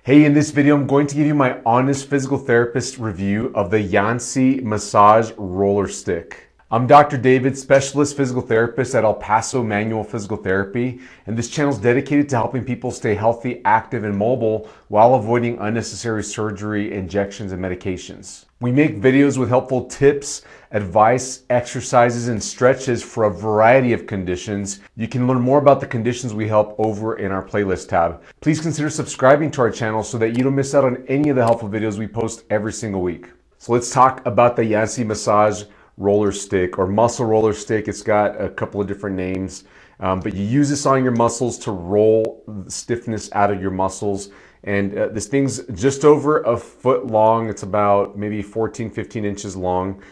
Hey, in this video, I'm going to give you my honest physical therapist review of the Yansi Massage Roller Stick. I'm Dr. David, specialist physical therapist at Paso Manual Physical Therapy, and this channel is dedicated to helping people stay healthy, active, and mobile while avoiding unnecessary surgery, injections, and medications. We make videos with helpful tips, advice, exercises, and stretches for a variety of conditions. You can learn more about the conditions we help over in our playlist tab. Please consider subscribing to our channel so that you don't miss out on any of the helpful videos we post every single week. So let's talk about the Yansi Massage Roller Stick or Muscle Roller Stick. It's got a couple of different names, but you use this on your muscles to roll the stiffness out of your muscles. And this thing's just over a foot long. It's about maybe 14, 15 inches long.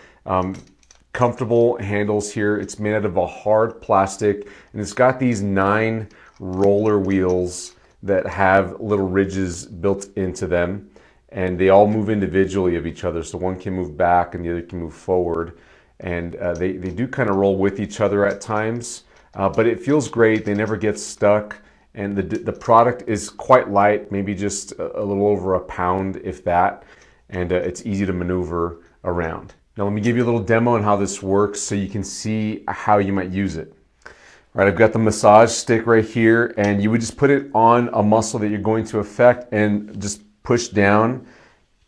Comfortable handles here. It's made out of a hard plastic, and it's got these 9 roller wheels that have little ridges built into them, and they all move individually of each other. So one can move back and the other can move forward. And they do kind of roll with each other at times, but it feels great. They never get stuck, and the product is quite light, maybe just a little over a pound, if that, and it's easy to maneuver around. Now let me give you a little demo on how this works so you can see how you might use it. All right, I've got the massage stick right here, and you would just put it on a muscle that you're going to affect and just push down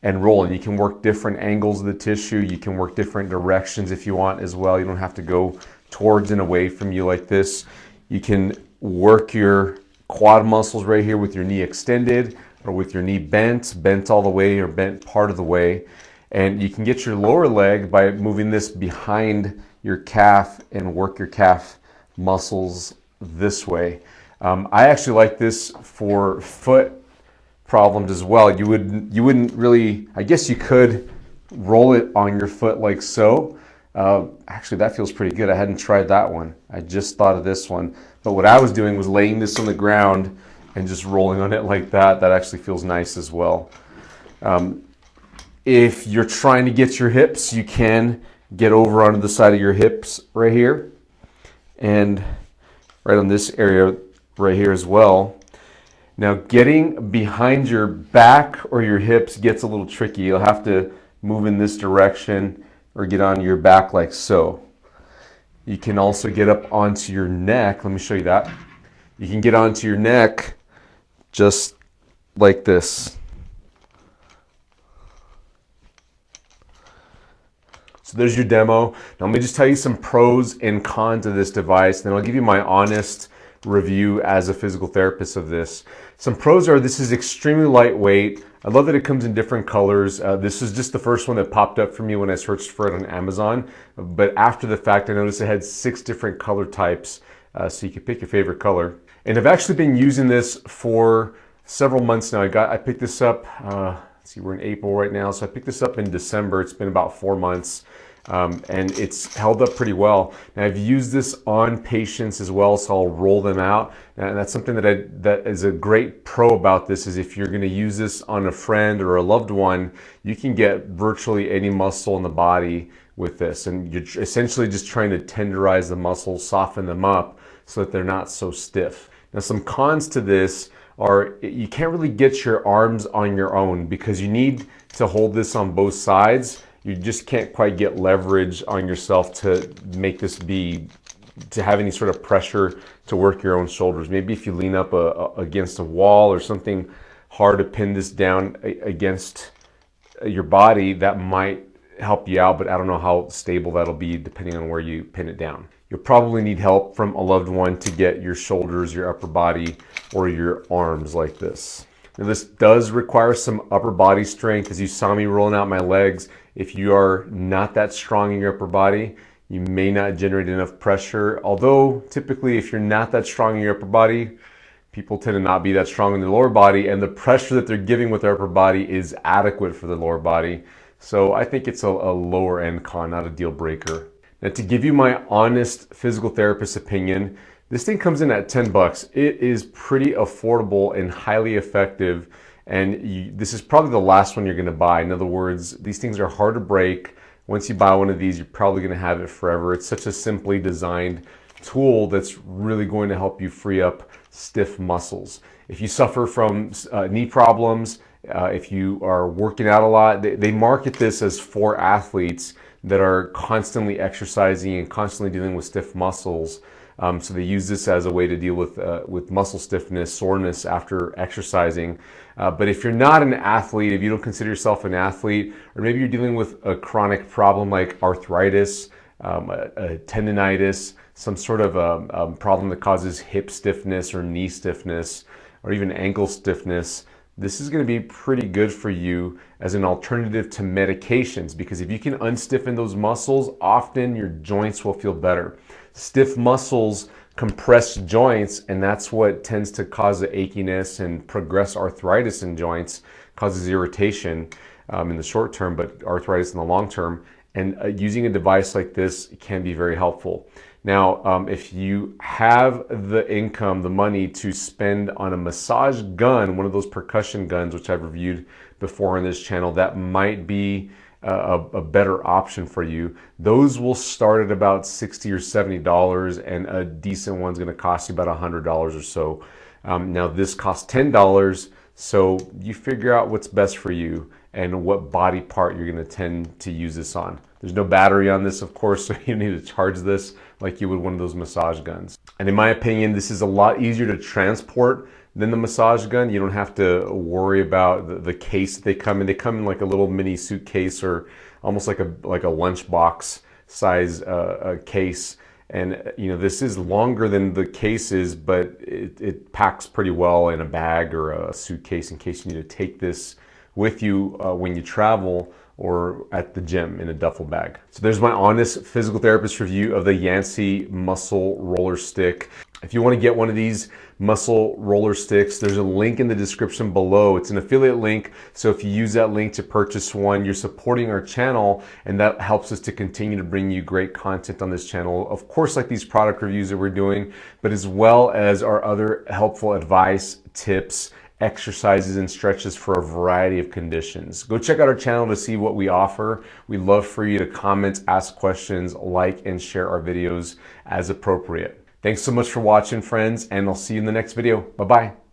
and roll. And you can work different angles of the tissue. You can work different directions if you want as well. You don't have to go towards and away from you like this. You can work your quad muscles right here with your knee extended or with your knee bent all the way or bent part of the way. And you can get your lower leg by moving this behind your calf and work your calf muscles this way. I actually like this for foot problems as well. You wouldn't really, I guess you could roll it on your foot like so. Actually, that feels pretty good. I hadn't tried that one. I just thought of this one. But what I was doing was laying this on the ground and just rolling on it like that. That actually feels nice as well. If you're trying to get your hips, you can get over onto the side of your hips right here and right on this area right here as well. Now, getting behind your back or your hips gets a little tricky. You'll have to move in this direction or get on your back like so. You can also get up onto your neck. Let me show you that. You can get onto your neck just like this. So there's your demo. Now let me just tell you some pros and cons of this device, then I'll give you my honest review as a physical therapist of this. Some pros are this is extremely lightweight. I love that it comes in different colors. This is just the first one that popped up for me when I searched for it on Amazon. But after the fact, I noticed it had 6 different color types, so you could pick your favorite color. And I've actually been using this for several months now. I picked this up, let's see, we're in April right now, so I picked this up in December. It's been about 4 months. And it's held up pretty well. Now I've used this on patients as well, so I'll roll them out. And that's something that is a great pro about this, is if you're going to use this on a friend or a loved one, you can get virtually any muscle in the body with this. And you're essentially just trying to tenderize the muscles, soften them up so that they're not so stiff. Now some cons to this are you can't really get your arms on your own because you need to hold this on both sides. You just can't quite get leverage on yourself to make this to have any sort of pressure to work your own shoulders. Maybe if you lean up against a wall or something hard to pin this down against your body, that might help you out, but I don't know how stable that'll be depending on where you pin it down. You'll probably need help from a loved one to get your shoulders, your upper body, or your arms like this. Now this does require some upper body strength. As you saw me rolling out my legs, if you are not that strong in your upper body, you may not generate enough pressure. Although typically if you're not that strong in your upper body, people tend to not be that strong in the lower body, and the pressure that they're giving with their upper body is adequate for the lower body. So I think it's a lower end con, not a deal breaker. Now to give you my honest physical therapist opinion, this thing comes in at 10 bucks. It is pretty affordable and highly effective. And this is probably the last one you're going to buy. In other words, these things are hard to break. Once you buy one of these, you're probably going to have it forever. It's such a simply designed tool that's really going to help you free up stiff muscles. If you suffer from knee problems, if you are working out a lot, they market this as for athletes that are constantly exercising and constantly dealing with stiff muscles. So they use this as a way to deal with muscle stiffness, soreness after exercising. But if you're not an athlete, if you don't consider yourself an athlete, or maybe you're dealing with a chronic problem like arthritis, a tendonitis, some sort of a problem that causes hip stiffness or knee stiffness, or even ankle stiffness, this is going to be pretty good for you as an alternative to medications, because if you can unstiffen those muscles, often your joints will feel better. Stiff muscles compress joints, and that's what tends to cause the achiness and progress arthritis in joints, causes irritation in the short term, but arthritis in the long term. And using a device like this can be very helpful. Now, if you have the income, the money to spend on a massage gun, one of those percussion guns, which I've reviewed before on this channel, that might be a better option for you. Those will start at about $60 or $70, and a decent one's going to cost you about $100 or so. Now, this costs $10, so you figure out what's best for you and what body part you're going to tend to use this on. There's no battery on this, of course, so you need to charge this like you would one of those massage guns. And in my opinion, this is a lot easier to transport than the massage gun. You don't have to worry about the case that they come in. They come in like a little mini suitcase, or almost like a lunchbox size case. And you know, this is longer than the cases, but it packs pretty well in a bag or a suitcase in case you need to take this with you when you travel or at the gym in a duffel bag. So there's my honest physical therapist review of the Yansi Muscle Roller Stick. If you want to get one of these muscle roller sticks, there's a link in the description below. It's an affiliate link, so if you use that link to purchase one, you're supporting our channel, and that helps us to continue to bring you great content on this channel. Of course, like these product reviews that we're doing, but as well as our other helpful advice, tips, exercises, and stretches for a variety of conditions. Go check out our channel to see what we offer. We'd love for you to comment, ask questions, like, and share our videos as appropriate. Thanks so much for watching, friends, and I'll see you in the next video. Bye-bye.